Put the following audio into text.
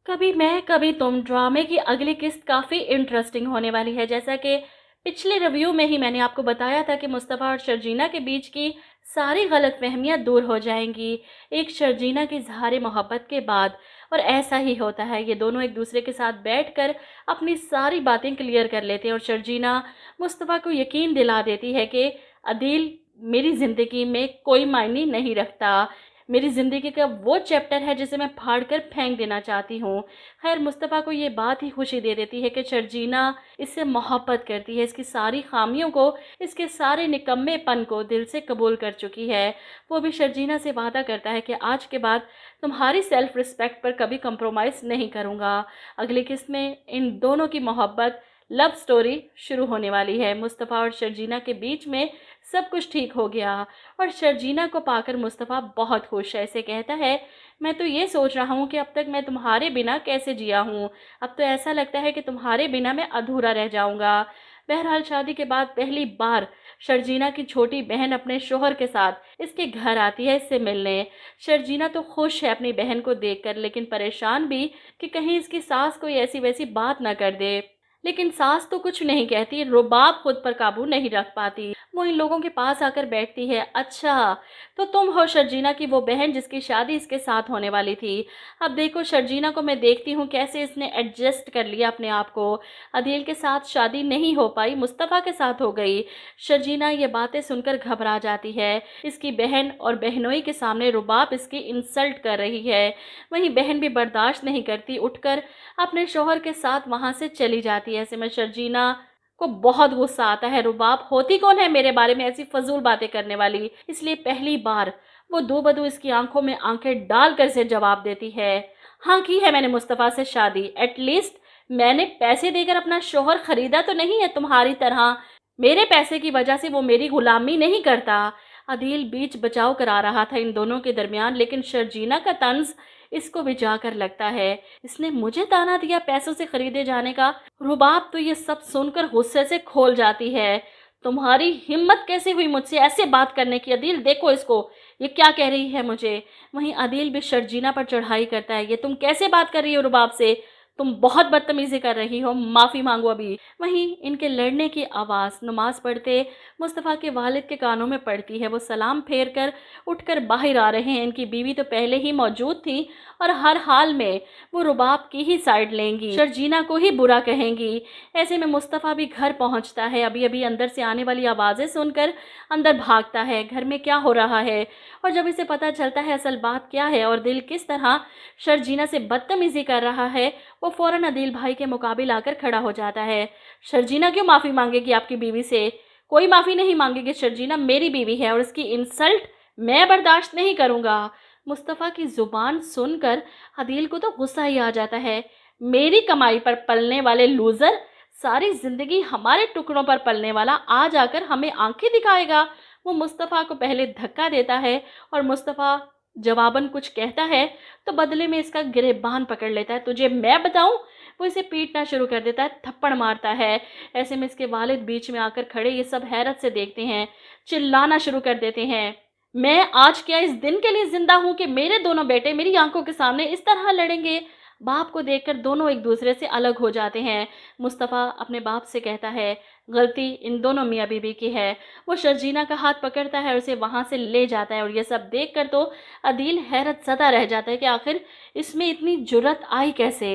कभी मैं कभी तुम ड्रामे की अगली किस्त काफ़ी इंटरेस्टिंग होने वाली है। जैसा कि पिछले रिव्यू में ही मैंने आपको बताया था कि मुस्तफ़ा और शर्जीना के बीच की सारी गलतफहमियां दूर हो जाएंगी एक शर्जीना की इजहार मोहब्बत के बाद। और ऐसा ही होता है, ये दोनों एक दूसरे के साथ बैठकर अपनी सारी बातें क्लियर कर लेते हैं और शर्जीना मुस्तफ़ा को यकीन दिला देती है कि अदील मेरी ज़िंदगी में कोई मायने नहीं रखता, मेरी ज़िंदगी का वो चैप्टर है जिसे मैं फाड़ कर फेंक देना चाहती हूँ। खैर, मुस्तफ़ा को ये बात ही खुशी दे देती है कि शर्जीना इससे मोहब्बत करती है, इसकी सारी खामियों को, इसके सारे निकम्मेपन को दिल से कबूल कर चुकी है। वो भी शर्जीना से वादा करता है कि आज के बाद तुम्हारी सेल्फ रिस्पेक्ट पर कभी कंप्रोमाइज़ नहीं करूँगा। अगली किस्त में इन दोनों की मोहब्बत लव स्टोरी शुरू होने वाली है। मुस्तफ़ा और शर्जीना के बीच में सब कुछ ठीक हो गया और शर्जीना को पाकर मुस्तफ़ा बहुत खुश है। इसे कहता है, मैं तो ये सोच रहा हूँ कि अब तक मैं तुम्हारे बिना कैसे जिया हूँ। अब तो ऐसा लगता है कि तुम्हारे बिना मैं अधूरा रह जाऊँगा। बहरहाल, शादी के बाद पहली बार शर्जीना की छोटी बहन अपने शोहर के साथ इसके घर आती है इससे मिलने। शर्जीना तो खुश है अपनी बहन को देखकर, लेकिन परेशान भी कि कहीं इसकी सास कोई ऐसी वैसी बात ना कर दे। लेकिन सास तो कुछ नहीं कहती, रुबाब खुद पर काबू नहीं रख पाती। वो इन लोगों के पास आकर बैठती है। अच्छा, तो तुम हो शर्जीना की वो बहन जिसकी शादी इसके साथ होने वाली थी। अब देखो, शर्जीना को मैं देखती हूँ कैसे इसने एडजस्ट कर लिया अपने आप को। अदील के साथ शादी नहीं हो पाई, मुस्तफ़ा के साथ हो गई। शर्जीना ये बातें सुनकर घबरा जाती है। इसकी बहन और बहनोई के सामने रुबाब इसकी इंसल्ट कर रही है। वहीं बहन भी बर्दाश्त नहीं करती, उठकर अपने शौहर के साथ वहाँ से चली जाती है। ऐसे में शर्जीना को बहुत गुस्सा आता है। रुबाब होती कौन है मेरे बारे में ऐसी फजूल बातें करने वाली। इसलिए पहली बार वो दो बदू इसकी आंखों में आंखें डालकर से जवाब देती है, हाँ की है मैंने मुस्तफ़ा से शादी। एटलीस्ट मैंने पैसे देकर अपना शौहर खरीदा तो नहीं है तुम्हारी तरह। मेरे पैसे की वजह से वो मेरी गुलामी नहीं करता। अदील बीच बचाव करा रहा था इन दोनों के दरमियान, लेकिन शर्जीना का तंज इसको भी जाकर लगता है। इसने मुझे ताना दिया पैसों से खरीदे जाने का। रुबाब तो ये सब सुनकर गुस्से से खोल जाती है। तुम्हारी हिम्मत कैसे हुई मुझसे ऐसे बात करने की? अदील देखो इसको, ये क्या कह रही है मुझे। वहीं अदील भी शर्जीना पर चढ़ाई करता है, ये तुम कैसे बात कर रही हो रुबाब से? तुम बहुत बदतमीजी कर रही हो, माफ़ी मांगो अभी। वहीं इनके लड़ने की आवाज़ नमाज पढ़ते मुस्तफ़ा के वालिद के कानों में पड़ती है। वो सलाम फेर कर उठकर बाहर आ रहे हैं। इनकी बीवी तो पहले ही मौजूद थी और हर हाल में वो रुबाब की ही साइड लेंगी, शर्जीना को ही बुरा कहेंगी। ऐसे में मुस्तफ़ा भी घर पहुंचता है। अभी अभी अंदर से आने वाली आवाज़ें सुनकर अंदर भागता है, घर में क्या हो रहा है। और जब इसे पता चलता है असल बात क्या है और दिल किस तरह शर्जीना से बदतमीजी कर रहा है, वो फ़ौरन अदील भाई के मुकाबिल आकर खड़ा हो जाता है। शर्जीना क्यों माफ़ी मांगेगी आपकी बीवी से? कोई माफ़ी नहीं मांगेगी। शर्जीना मेरी बीवी है और उसकी इंसल्ट मैं बर्दाश्त नहीं करूँगा। मुस्तफ़ा की ज़ुबान सुनकर अदील को तो गुस्सा ही आ जाता है। मेरी कमाई पर पलने वाले लूज़र, सारी ज़िंदगी हमारे टुकड़ों पर पलने वाला आज आकर हमें आंखें दिखाएगा। वो मुस्तफ़ा को पहले धक्का देता है और मुस्तफ़ा जवाबन कुछ कहता है तो बदले में इसका गिरेबान पकड़ लेता है। तुझे मैं बताऊं? वो इसे पीटना शुरू कर देता है, थप्पड़ मारता है। ऐसे में इसके वालिद बीच में आकर खड़े ये सब हैरत से देखते हैं, चिल्लाना शुरू कर देते हैं, मैं आज क्या इस दिन के लिए जिंदा हूं कि मेरे दोनों बेटे मेरी आंखों के सामने इस तरह लड़ेंगे। बाप को देखकर दोनों एक दूसरे से अलग हो जाते हैं। मुस्तफ़ा अपने बाप से कहता है, गलती इन दोनों मियाँ बीवी की है। वो शर्जीना का हाथ पकड़ता है और उसे वहाँ से ले जाता है और ये सब देखकर तो अदील हैरत ज़दा रह जाता है कि आखिर इसमें इतनी जुर्रत आई कैसे।